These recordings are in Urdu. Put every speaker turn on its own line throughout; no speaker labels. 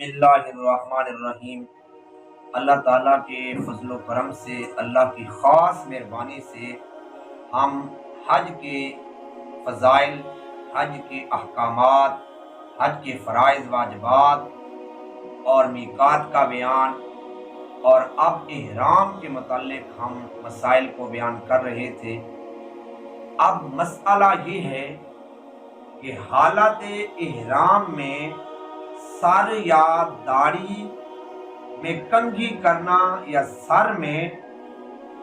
بسم اللہ الرحمن الرحیم۔ اللہ تعالیٰ کے فضل و کرم سے، اللہ کی خاص مہربانی سے ہم حج کے فضائل، حج کے احکامات، حج کے فرائض واجبات اور میقات کا بیان اور اب احرام کے متعلق ہم مسائل کو بیان کر رہے تھے۔ اب مسئلہ یہ ہے کہ حالت احرام میں سر یا داڑھی میں کنگھی کرنا یا سر میں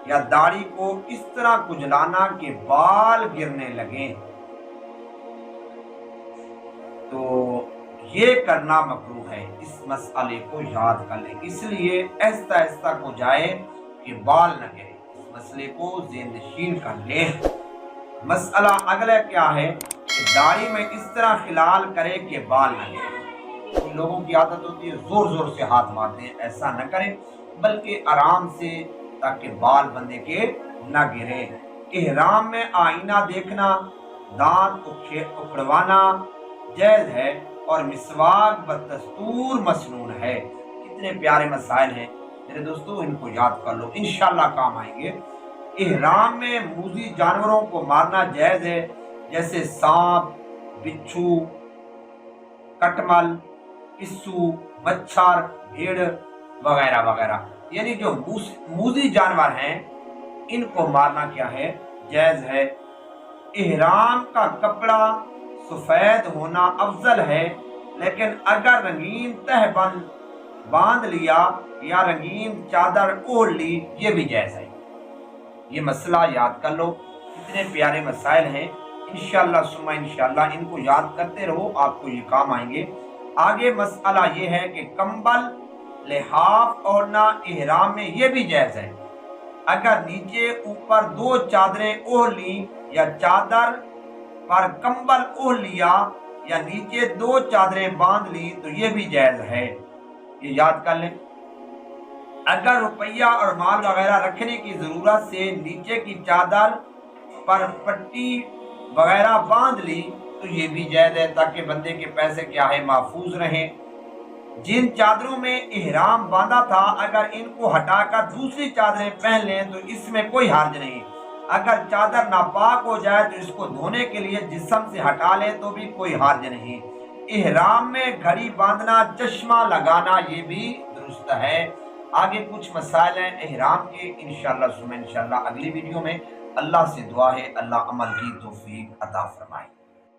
یا داڑھی کو اس طرح کھجلانا کہ بال گرنے لگیں، تو یہ کرنا مکروہ ہے۔ اس مسئلے کو یاد کر لیں، اس لیے آہستہ آہستہ کو جائے کہ بال نہ گرے۔ اس مسئلے کو ذہن نشین کر لیں۔ مسئلہ اگلا کیا ہے کہ داڑھی میں اس طرح خلال کرے کہ بال نہ گرے۔ کچھ لوگوں کی عادت ہوتی ہے زور زور سے ہاتھ مارتے ہیں، ایسا نہ کریں بلکہ آرام سے، تاکہ بال بندے کے نہ گرے۔ احرام میں آئینہ دیکھنا، دانت اکھڑوانا جائز ہے اور مسواک بدستور مسنون ہے۔ کتنے پیارے مسائل ہیں میرے دوستو، ان کو یاد کر لو، انشاءاللہ کام آئیں گے۔ احرام میں موذی جانوروں کو مارنا جائز ہے، جیسے سانپ، بچھو، کٹمل، پسو، مچھر، بھیڑ وغیرہ وغیرہ، یعنی جو موذی جانور ہیں ان کو مارنا کیا ہے؟ جائز ہے۔ احرام کا کپڑا سفید ہونا افضل ہے، لیکن اگر رنگین تہبند باندھ لیا یا رنگین چادر اوڑھ لی یہ بھی جائز ہے۔ یہ مسئلہ یاد کر لو، اتنے پیارے مسائل ہیں، انشاءاللہ ثم انشاءاللہ ان کو یاد کرتے رہو، آپ کو یہ کام آئیں گے۔ آگے مسئلہ یہ ہے کہ کمبل لحاف اوڑھنا احرام میں یہ بھی جائز ہے۔ اگر نیچے اوپر دو چادریں اوڑھ لی یا چادر پر کمبل اوڑھ لیا یا نیچے دو چادریں باندھ لی تو یہ بھی جائز ہے، یہ یاد کر لیں۔ اگر روپیہ اور مال وغیرہ رکھنے کی ضرورت سے نیچے کی چادر پر پٹی وغیرہ باندھ لی تو یہ بھی جائز ہے، تاکہ بندے کے پیسے کیا ہے محفوظ رہیں۔ جن چادروں میں احرام باندھا تھا اگر ان کو ہٹا کر دوسری چادریں پہن لیں تو اس میں کوئی حرج نہیں۔ اگر چادر ناپاک ہو جائے تو اس کو دھونے کے لیے جسم سے ہٹا لیں تو بھی کوئی حرج نہیں۔ احرام میں گھڑی باندھنا، چشمہ لگانا یہ بھی درست ہے۔ آگے کچھ مسائل ہیں احرام کے، انشاءاللہ ثم انشاءاللہ اگلی ویڈیو میں۔ اللہ سے دعا ہے اللہ عمل کی توفیق عطا فرمائے۔